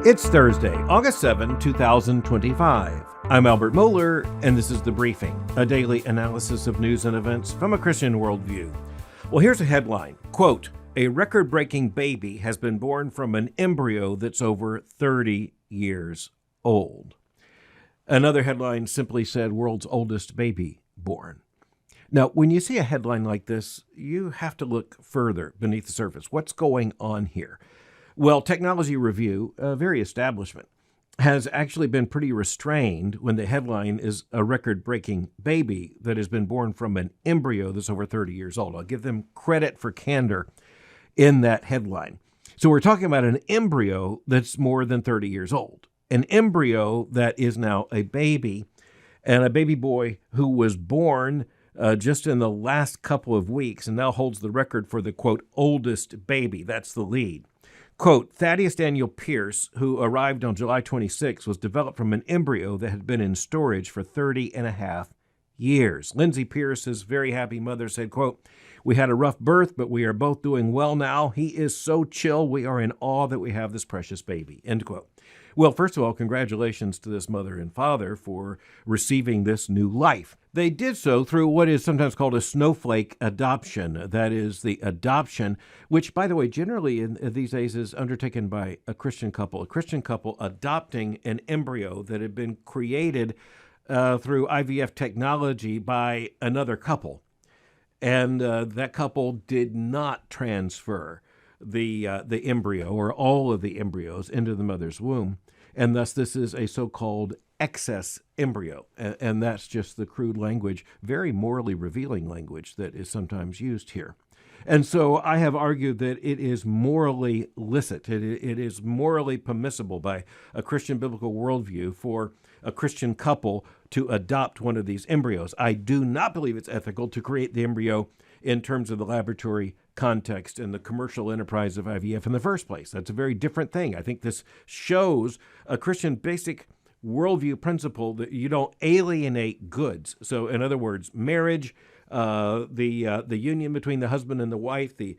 It's Thursday, August 7, 2025. I'm Albert Mohler, and this is The Briefing, a daily analysis of news and events from a Christian worldview. Well, here's a headline. Quote, a record-breaking baby has been born from an embryo that's over 30 years old. Another headline simply said, world's oldest baby born. Now, when you see a headline like this, you have to look further beneath the surface. What's going on here? Well, Technology Review, a very establishment, has actually been pretty restrained when the headline is a record-breaking baby that has been born from an embryo that's over 30 years old. I'll give them credit for candor in that headline. So we're talking about an embryo that's more than 30 years old, an embryo that is now a baby, and a baby boy who was born just in the last couple of weeks and now holds the record for the, quote, oldest baby. That's the lead. Quote, Thaddeus Daniel Pierce, who arrived on July 26, was developed from an embryo that had been in storage for 30 and a half years. Lindsay Pierce's very happy mother said, quote, we had a rough birth, but we are both doing well now. He is so chill. We are in awe that we have this precious baby, end quote. Well, first of all, congratulations to this mother and father for receiving this new life. They did so through what is sometimes called a snowflake adoption. That is the adoption, which, by the way, generally in these days is undertaken by a Christian couple adopting an embryo that had been created through IVF technology by another couple. And that couple did not transfer the embryo or all of the embryos into the mother's womb. And thus this is a so-called excess embryo. And that's just the crude language, very morally revealing language that is sometimes used here. And so I have argued that it is morally licit. It is morally permissible by a Christian biblical worldview for a Christian couple to adopt one of these embryos. I do not believe it's ethical to create the embryo in terms of the laboratory context and the commercial enterprise of IVF in the first place. That's a very different thing. I think this shows a Christian basic worldview principle that you don't alienate goods. So in other words, marriage, the union between the husband and the wife, the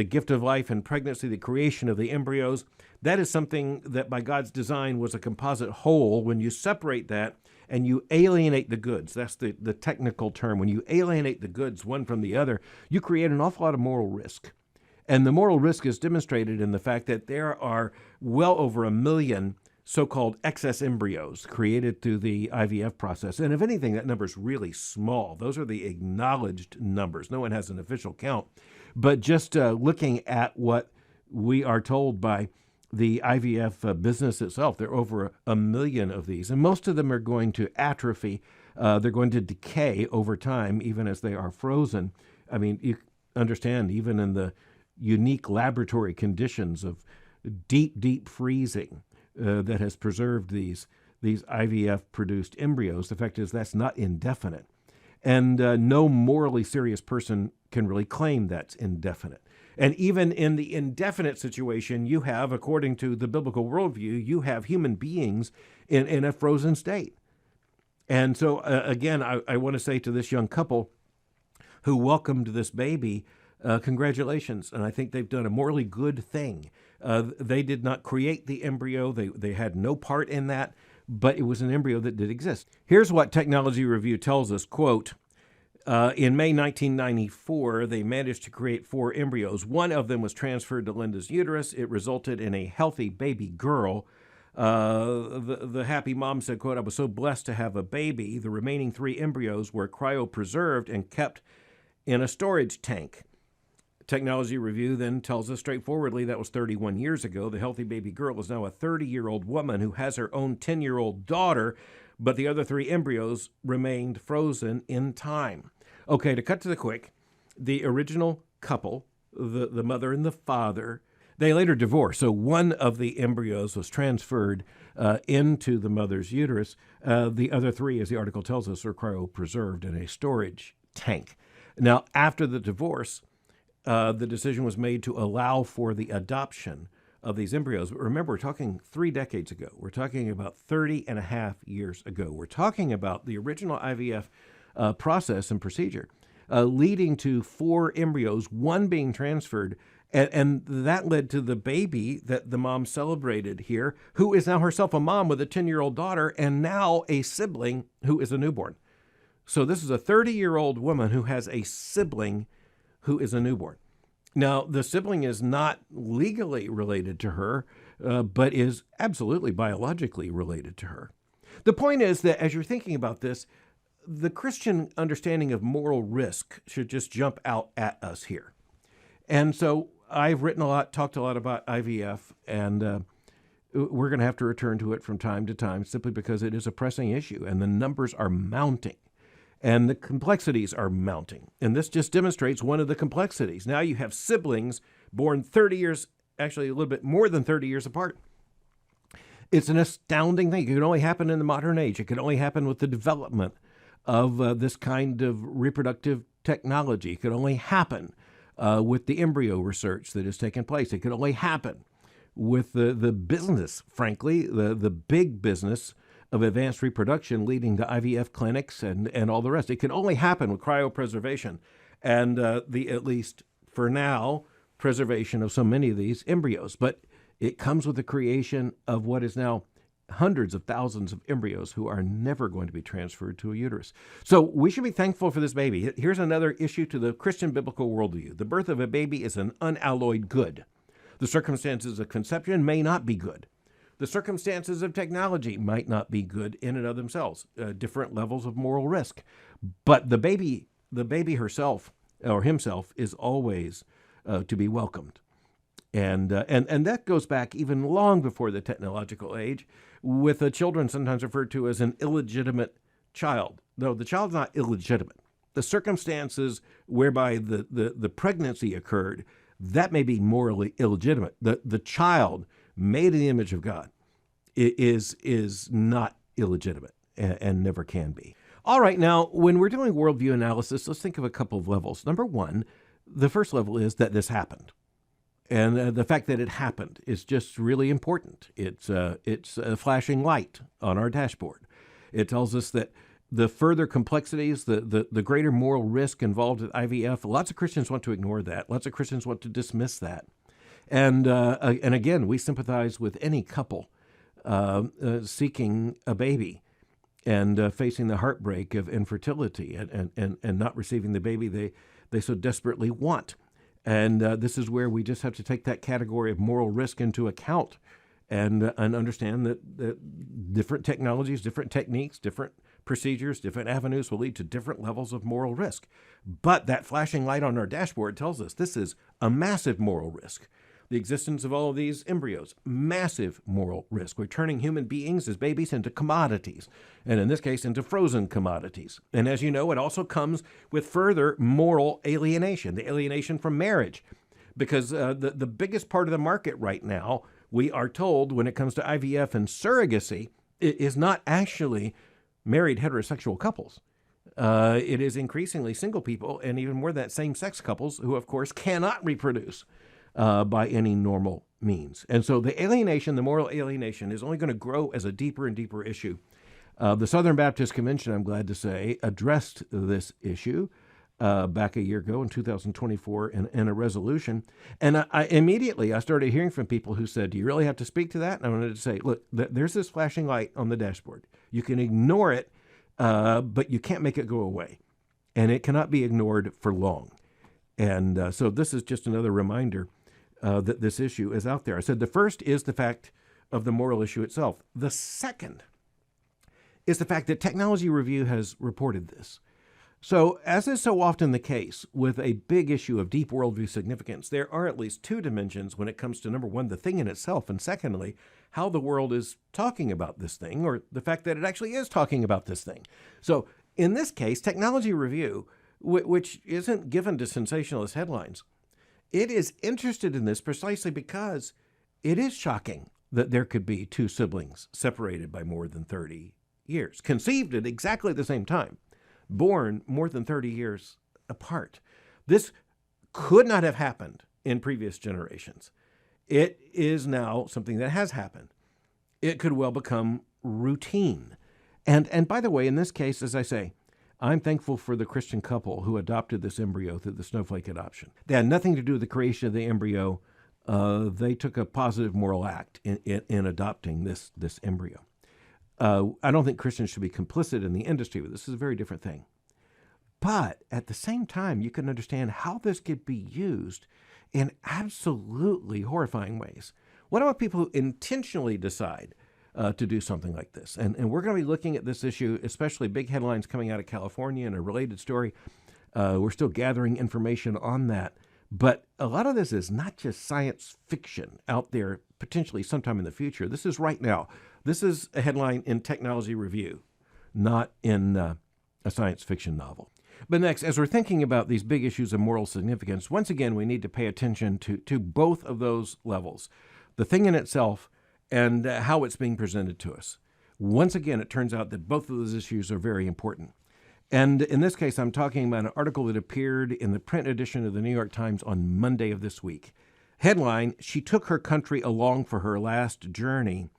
gift of life and pregnancy, the creation of the embryos, that is something that by God's design was a composite whole. When you separate that and you alienate the goods, that's the technical term. When you alienate the goods one from the other, you create an awful lot of moral risk. And the moral risk is demonstrated in the fact that there are well over 1 million so-called excess embryos created through the IVF process. And if anything, that number is really small. Those are the acknowledged numbers. No one has an official count. But just looking at what we are told by the IVF business itself, there are over 1 million of these. And most of them are going to atrophy. They're going to decay over time, even as they are frozen. I mean, you understand, even in the unique laboratory conditions of deep freezing, that has preserved these IVF-produced embryos. The fact is that's not indefinite. And no morally serious person can really claim that's indefinite. And even in the indefinite situation, you have, according to the biblical worldview, you have human beings in a frozen state. And so, again, I want to say to this young couple who welcomed this baby, congratulations. And I think they've done a morally good thing. They did not create the embryo. They had no part in that, but it was an embryo that did exist. Here's what Technology Review tells us, quote, in May 1994, they managed to create 4 embryos. One of them was transferred to Linda's uterus. It resulted in a healthy baby girl. The happy mom said, quote, I was so blessed to have a baby. The remaining 3 embryos were cryopreserved and kept in a storage tank. Technology Review then tells us straightforwardly that was 31 years ago. The healthy baby girl is now a 30-year-old woman who has her own 10-year-old daughter, but the other 3 embryos remained frozen in time. Okay, to cut to the quick, the original couple, the mother and the father, they later divorced. So one of the embryos was transferred into the mother's uterus. The other 3, as the article tells us, are cryopreserved in a storage tank. Now, after the divorce, the decision was made to allow for the adoption of these embryos. But remember, we're talking 3 decades ago. We're talking about 30 and a half years ago. We're talking about the original IVF process and procedure leading to 4 embryos, one being transferred And that led to the baby that the mom celebrated here, who is now herself a mom with a 10-year-old daughter and now a sibling who is a newborn. So this is a 30-year-old woman who has a sibling who is a newborn. Now, the sibling is not legally related to her, but is absolutely biologically related to her. The point is that as you're thinking about this, the Christian understanding of moral risk should just jump out at us here. And so I've written a lot, talked a lot about IVF, and we're going to have to return to it from time to time simply because it is a pressing issue, and the numbers are mounting, and the complexities are mounting. And this just demonstrates one of the complexities. Now you have siblings born 30 years, actually a little bit more than 30 years apart. It's an astounding thing. It can only happen in the modern age. It can only happen with the development of this kind of reproductive technology. It can only happen with the embryo research that has taken place. It can only happen with the business, frankly, the big business of advanced reproduction leading to IVF clinics and all the rest. It can only happen with cryopreservation and the, at least for now, preservation of so many of these embryos. But it comes with the creation of what is now hundreds of thousands of embryos who are never going to be transferred to a uterus. So we should be thankful for this baby. Here's another issue to the Christian biblical worldview. The birth of a baby is an unalloyed good. The circumstances of conception may not be good. The circumstances of technology might not be good in and of themselves, different levels of moral risk. But the baby herself or himself is always to be welcomed. And that goes back even long before the technological age, with the children sometimes referred to as an illegitimate child. No, the child's not illegitimate. The circumstances whereby the pregnancy occurred, that may be morally illegitimate. The child made in the image of God is not illegitimate and never can be. All right, now, when we're doing worldview analysis, let's think of a couple of levels. Number one, the first level is that this happened. And the fact that it happened is just really important. It's a flashing light on our dashboard. It tells us that the further complexities, the greater moral risk involved with IVF, lots of Christians want to ignore that. Lots of Christians want to dismiss that. And again, we sympathize with any couple seeking a baby and facing the heartbreak of infertility and not receiving the baby they so desperately want. And this is where we just have to take that category of moral risk into account and understand that different technologies, different techniques, different procedures, different avenues will lead to different levels of moral risk. But that flashing light on our dashboard tells us this is a massive moral risk. The existence of all of these embryos, massive moral risk. We're turning human beings as babies into commodities, and in this case, into frozen commodities. And as you know, it also comes with further moral alienation, the alienation from marriage. Because the biggest part of the market right now, we are told, when it comes to IVF and surrogacy, it is not actually married heterosexual couples. It is increasingly single people, and even more that same-sex couples who, of course, cannot reproduce by any normal means. And so the alienation, the moral alienation, is only going to grow as a deeper and deeper issue. The Southern Baptist Convention, I'm glad to say, addressed this issue back a year ago in 2024 in a resolution. And I immediately started hearing from people who said, do you really have to speak to that? And I wanted to say, look, there's this flashing light on the dashboard. You can ignore it, but you can't make it go away. And it cannot be ignored for long. And so this is just another reminder that this issue is out there. I said the first is the fact of the moral issue itself. The second is the fact that Technology Review has reported this. So, as is so often the case with a big issue of deep worldview significance, there are at least two dimensions when it comes to, number one, the thing in itself, and secondly, how the world is talking about this thing, or the fact that it actually is talking about this thing. So, in this case, Technology Review, which isn't given to sensationalist headlines, it is interested in this precisely because it is shocking that there could be two siblings separated by more than 30 years, conceived at exactly the same time, born more than 30 years apart. This could not have happened in previous generations. It is now something that has happened. It could well become routine. And by the way, in this case, as I say, I'm thankful for the Christian couple who adopted this embryo through the snowflake adoption. They had nothing to do with the creation of the embryo. They took a positive moral act in adopting this embryo. I don't think Christians should be complicit in the industry, but this is a very different thing. But at the same time, you can understand how this could be used in absolutely horrifying ways. What about people who intentionally decide to do something like this? And we're going to be looking at this issue, especially big headlines coming out of California and a related story. We're still gathering information on that. But a lot of this is not just science fiction out there potentially sometime in the future. This is right now. This is a headline in Technology Review, not in a science fiction novel. But next, as we're thinking about these big issues of moral significance, once again, we need to pay attention to both of those levels, the thing in itself and how it's being presented to us. Once again, it turns out that both of those issues are very important. And in this case, I'm talking about an article that appeared in the print edition of the New York Times on Monday of this week. Headline, "She took her country along for her last journey,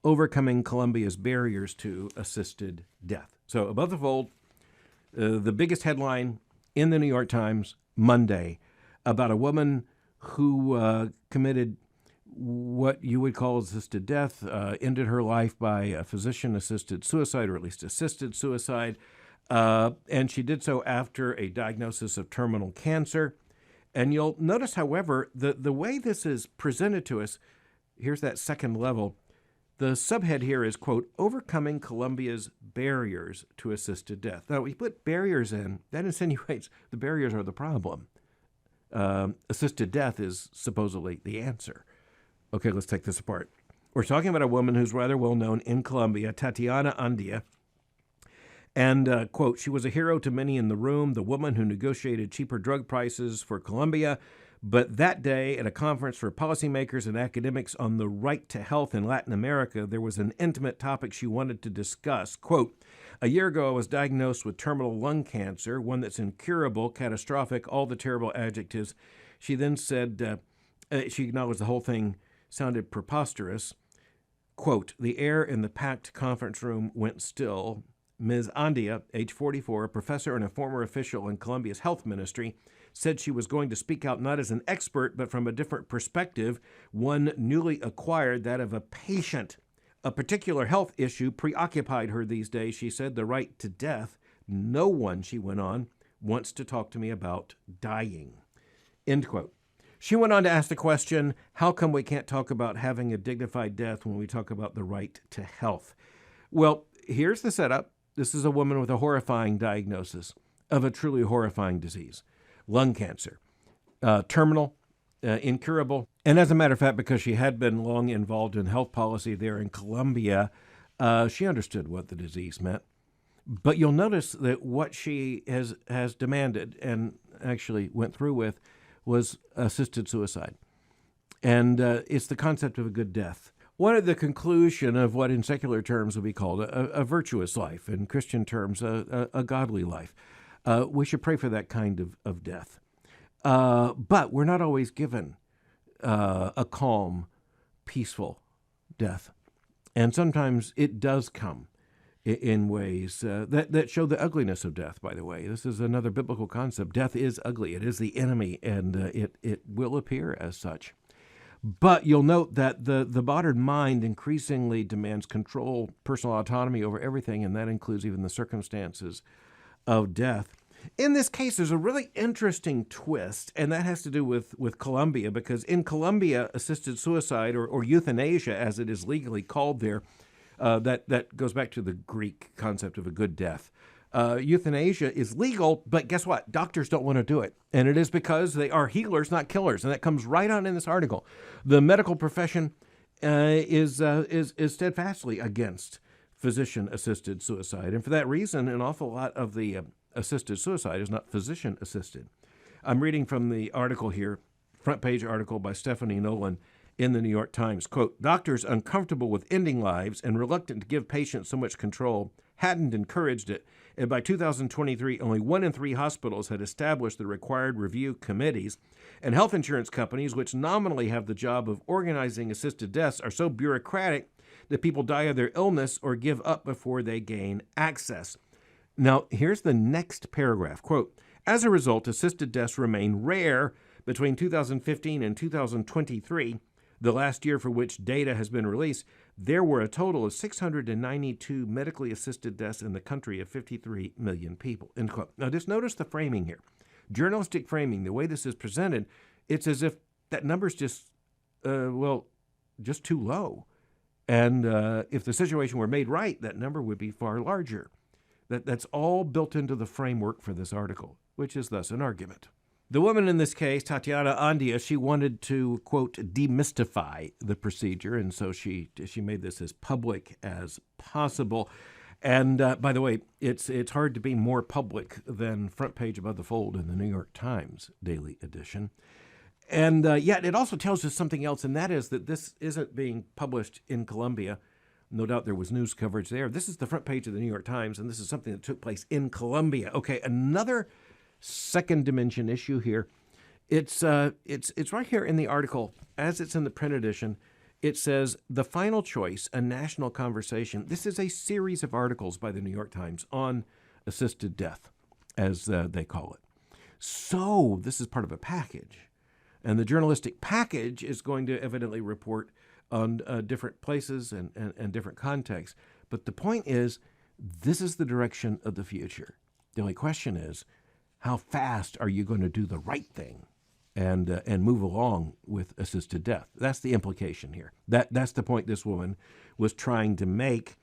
overcoming Colombia's barriers to assisted death." So above the fold, the biggest headline in the New York Times Monday about a woman who committed what you would call assisted death, ended her life by a physician-assisted suicide, or at least assisted suicide. And she did so after a diagnosis of terminal cancer. And you'll notice, however, the way this is presented to us, here's that second level. The subhead here is, quote, "Overcoming Colombia's barriers to assisted death." Now, we put barriers in, that insinuates the barriers are the problem. Assisted death is supposedly the answer. Okay, let's take this apart. We're talking about a woman who's rather well known in Colombia, Tatiana Andia. And, quote, "She was a hero to many in the room, the woman who negotiated cheaper drug prices for Colombia. But that day, at a conference for policymakers and academics on the right to health in Latin America, there was an intimate topic she wanted to discuss. Quote, "A year ago, I was diagnosed with terminal lung cancer, one that's incurable, catastrophic, all the terrible adjectives." She then said, she acknowledged the whole thing sounded preposterous. Quote, "The air in the packed conference room went still. Ms. Andia, age 44, a professor and a former official in Colombia's health ministry, said she was going to speak out not as an expert, but from a different perspective, one newly acquired, that of a patient. A particular health issue preoccupied her these days. She said, the right to death. No one," she went on, "wants to talk to me about dying." End quote. She went on to ask the question, how come we can't talk about having a dignified death when we talk about the right to health? Well, here's the setup. This is a woman with a horrifying diagnosis of a truly horrifying disease, lung cancer, terminal, incurable. And as a matter of fact, because she had been long involved in health policy there in Colombia, she understood what the disease meant. But you'll notice that what she has demanded and actually went through with was assisted suicide. And it's the concept of a good death. One of the conclusion of what in secular terms would be called a virtuous life, in Christian terms, a godly life. We should pray for that kind of death. But we're not always given a calm, peaceful death. And sometimes it does come in ways that show the ugliness of death, by the way. This is another biblical concept. Death is ugly. It is the enemy, and it will appear as such. But you'll note that the modern mind increasingly demands control, personal autonomy over everything, and that includes even the circumstances of death. In this case, there's a really interesting twist, and that has to do with Colombia, because in Colombia, assisted suicide, or euthanasia, as it is legally called there, that goes back to the Greek concept of a good death. Euthanasia is legal, but guess what? Doctors don't want to do it. And it is because they are healers, not killers. And that comes right on in this article. The medical profession is steadfastly against physician-assisted suicide. And for that reason, an awful lot of the assisted suicide is not physician-assisted. I'm reading from the article here, front page article by Stephanie Nolen in the New York Times. Quote, "Doctors uncomfortable with ending lives and reluctant to give patients so much control hadn't encouraged it. And by 2023, only 1 in 3 hospitals had established the required review committees. And health insurance companies, which nominally have the job of organizing assisted deaths, are so bureaucratic that people die of their illness or give up before they gain access." Now, here's the next paragraph. Quote, as a result, assisted deaths remain rare between 2015 and 2023, the last year for which data has been released. There were a total of 692 medically assisted deaths in the country of 53 million people, end quote. Now, just notice the framing here. Journalistic framing, the way this is presented, it's as if that number's just, just too low. And if the situation were made right, that number would be far larger. That's all built into the framework for this article, which is thus an argument. The woman in this case, Tatiana Andia, she wanted to, quote, demystify the procedure, and so she made this as public as possible. And by the way, it's hard to be more public than front page above the fold in the New York Times daily edition. And yet it also tells us something else, and that is that this isn't being published in Colombia. No doubt there was news coverage there. This is the front page of the New York Times, and this is something that took place in Colombia. Okay, another second dimension issue here. It's right here in the article, as it's in the print edition. It says, the final choice, a national conversation. This is a series of articles by the New York Times on assisted death, as they call it. So this is part of a package. And the journalistic package is going to evidently report on different places and different contexts. But the point is, this is the direction of the future. The only question is, how fast are you going to do the right thing and move along with assisted death? That's the implication here. That's the point this woman was trying to make.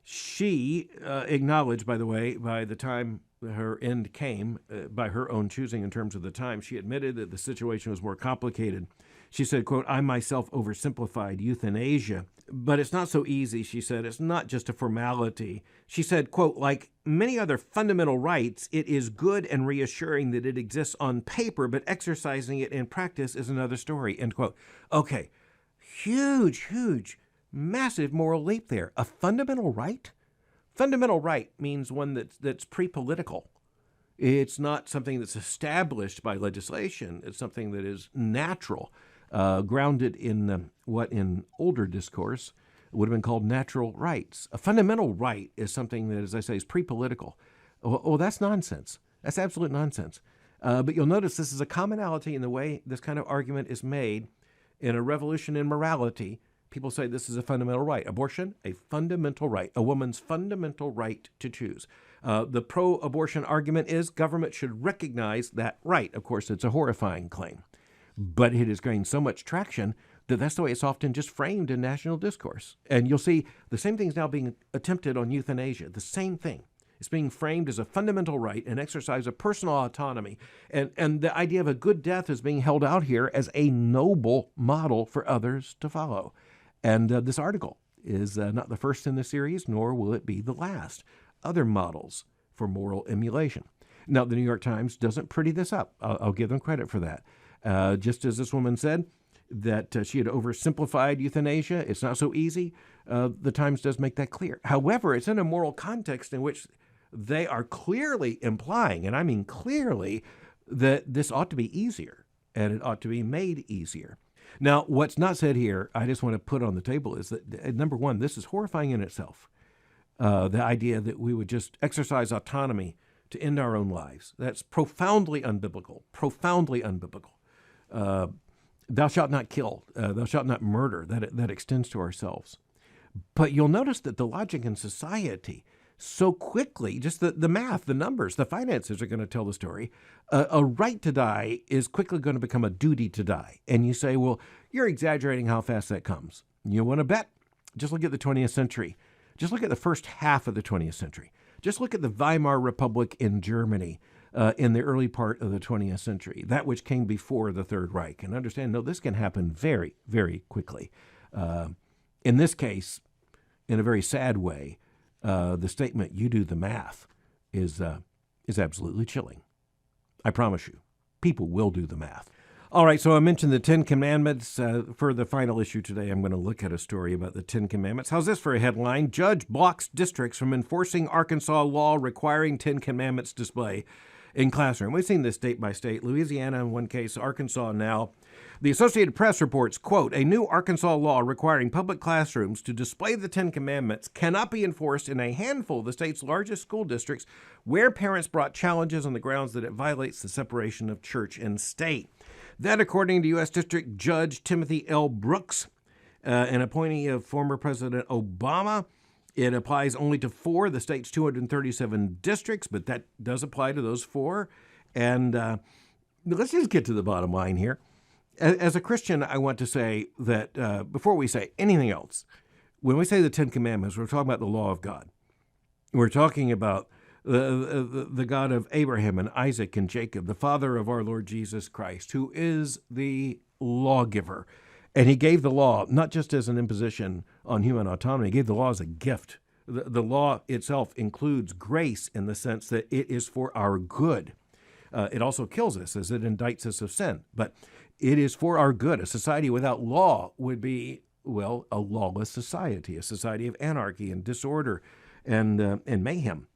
She acknowledged, by the way, by the time her end came, by her own choosing in terms of the time, she admitted that the situation was more complicated. She said, quote, I myself oversimplified euthanasia, but it's not so easy, she said. It's not just a formality. She said, quote, like many other fundamental rights, it is good and reassuring that it exists on paper, but exercising it in practice is another story, end quote. Okay, huge, massive moral leap there. A fundamental right? Fundamental right means one that's pre-political. It's not something that's established by legislation. It's something that is natural, grounded in what in older discourse would have been called natural rights. A fundamental right is something that, as I say, is pre-political. Oh, that's nonsense. That's absolute nonsense. But you'll notice this is a commonality in the way this kind of argument is made in a revolution in morality. People say this is a fundamental right. Abortion, a fundamental right, a woman's fundamental right to choose. The pro-abortion argument is government should recognize that right. Of course, it's a horrifying claim, but it has gained so much traction that that's the way it's often just framed in national discourse. And you'll see the same thing is now being attempted on euthanasia. The same thing. It's being framed as a fundamental right, an exercise of personal autonomy. And the idea of a good death is being held out here as a noble model for others to follow. And this article is not the first in the series, nor will it be the last. Other models for moral emulation. Now, the New York Times doesn't pretty this up. I'll give them credit for that. Just as this woman said that she had oversimplified euthanasia, it's not so easy. The Times does make that clear. However, it's in a moral context in which they are clearly implying, and I mean clearly, that this ought to be easier, and it ought to be made easier. Now, what's not said here, I just want to put on the table, is that, number one, this is horrifying in itself. The idea that we would just exercise autonomy to end our own lives. That's profoundly unbiblical, profoundly unbiblical. Thou shalt not kill, thou shalt not murder, that extends to ourselves. But you'll notice that the logic in society so quickly, just the math, the numbers, the finances are going to tell the story. A right to die is quickly going to become a duty to die. And you say, well, you're exaggerating how fast that comes. You want to bet? Just look at the 20th century. Just look at the first half of the 20th century. Just look at the Weimar Republic in Germany in the early part of the 20th century, that which came before the Third Reich. And understand, no, this can happen very, very quickly. In this case, in a very sad way, the statement, you do the math, is absolutely chilling. I promise you, people will do the math. All right, so I mentioned the Ten Commandments. For the final issue today, I'm going to look at a story about the Ten Commandments. How's this for a headline? Judge blocks districts from enforcing Arkansas law requiring Ten Commandments display. in classroom. We've seen this state by state. Louisiana in one case, Arkansas now. The Associated Press reports, quote, a new Arkansas law requiring public classrooms to display the Ten Commandments cannot be enforced in a handful of the state's largest school districts where parents brought challenges on the grounds that it violates the separation of church and state. That, according to U.S. District Judge Timothy L. Brooks, an appointee of former President Obama. It applies only to 4 of the state's 237 districts, but that does apply to those 4. And let's just get to the bottom line here. As a Christian, I want to say that before we say anything else, when we say the Ten Commandments, we're talking about the law of God. We're talking about the God of Abraham and Isaac and Jacob, the Father of our Lord Jesus Christ, who is the lawgiver. And he gave the law not just as an imposition on human autonomy, he gave the law as a gift. The law itself includes grace in the sense that it is for our good. It also kills us as it indicts us of sin. But it is for our good. A society without law would be, well, a lawless society, a society of anarchy and disorder and mayhem.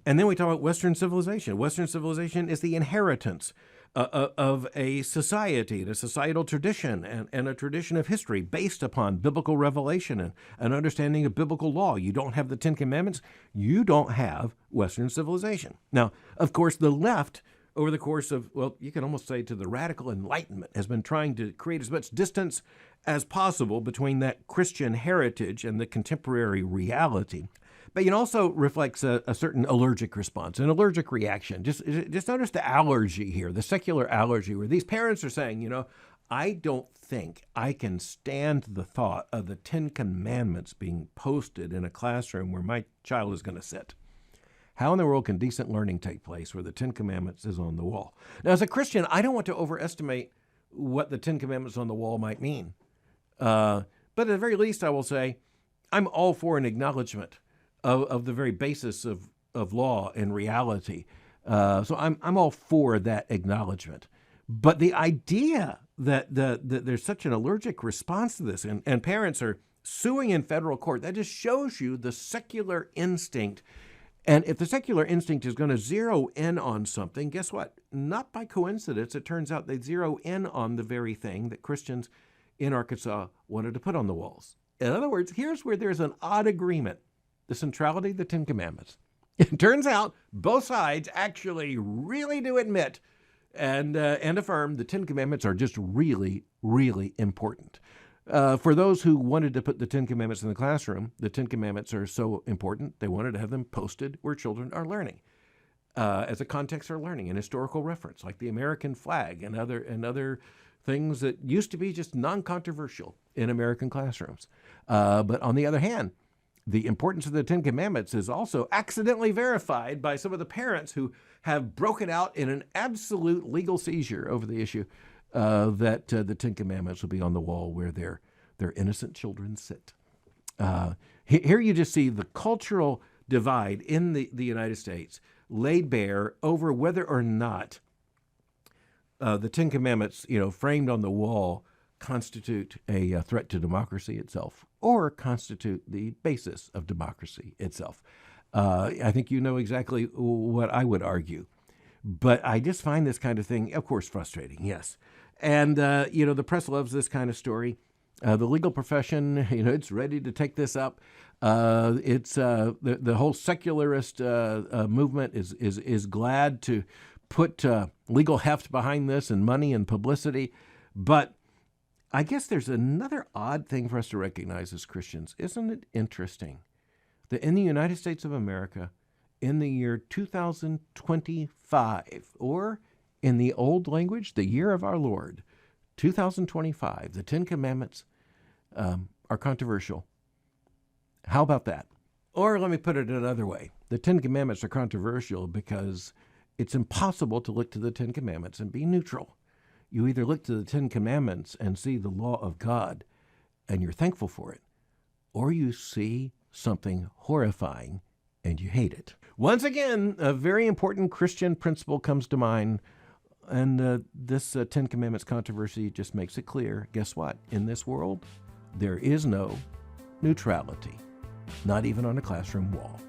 And then we talk about Western civilization. Western civilization is the inheritance of a society, a societal tradition, and a tradition of history based upon biblical revelation and an understanding of biblical law. You don't have the Ten Commandments, you don't have Western civilization. Now, of course, the left, over the course of, well, you can almost say to the radical Enlightenment, has been trying to create as much distance as possible between that Christian heritage and the contemporary reality. But it also reflects a certain allergic response, an allergic reaction. Just notice the allergy here, the secular allergy, where these parents are saying, I don't think I can stand the thought of the Ten Commandments being posted in a classroom where my child is going to sit. How in the world can decent learning take place where the Ten Commandments is on the wall? Now, as a Christian, I don't want to overestimate what the Ten Commandments on the wall might mean. But at the very least, I will say I'm all for an acknowledgement of the very basis of law and reality. So I'm all for that acknowledgement. But the idea that there's such an allergic response to this and parents are suing in federal court, that just shows you the secular instinct. And if the secular instinct is going to zero in on something, guess what? Not by coincidence, it turns out they zero in on the very thing that Christians in Arkansas wanted to put on the walls. In other words, here's where there's an odd agreement. The centrality of the Ten Commandments. It turns out both sides actually really do admit and affirm the Ten Commandments are just really, really important. For those who wanted to put the Ten Commandments in the classroom, the Ten Commandments are so important, they wanted to have them posted where children are learning, as a context for learning, an historical reference, like the American flag and other things that used to be just non-controversial in American classrooms. But on the other hand, the importance of the Ten Commandments is also accidentally verified by some of the parents who have broken out in an absolute legal seizure over the issue that the Ten Commandments will be on the wall where their innocent children sit. Here you just see the cultural divide in the United States laid bare over whether or not the Ten Commandments, framed on the wall, constitute a threat to democracy itself or constitute the basis of democracy itself. I think you know exactly what I would argue. But I just find this kind of thing, of course, frustrating, yes. And, the press loves this kind of story. The legal profession, it's ready to take this up. It's the whole secularist movement is glad to put legal heft behind this and money and publicity. But I guess there's another odd thing for us to recognize as Christians. Isn't it interesting that in the United States of America, in the year 2025, or in the old language, the year of our Lord, 2025, the Ten Commandments are controversial? How about that? Or let me put it another way. The Ten Commandments are controversial because it's impossible to look to the Ten Commandments and be neutral. You either look to the Ten Commandments and see the law of God and you're thankful for it, or you see something horrifying and you hate it. Once again, a very important Christian principle comes to mind, and this Ten Commandments controversy just makes it clear. Guess what? In this world, there is no neutrality, not even on a classroom wall.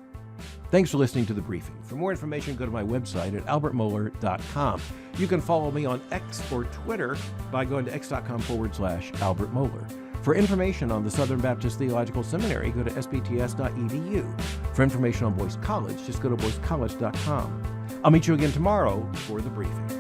Thanks for listening to The Briefing. For more information, go to my website at albertmohler.com. You can follow me on X or Twitter by going to x.com/Albert Mohler. For information on the Southern Baptist Theological Seminary, go to sbts.edu. For information on Boyce College, just go to boycecollege.com. I'll meet you again tomorrow for The Briefing.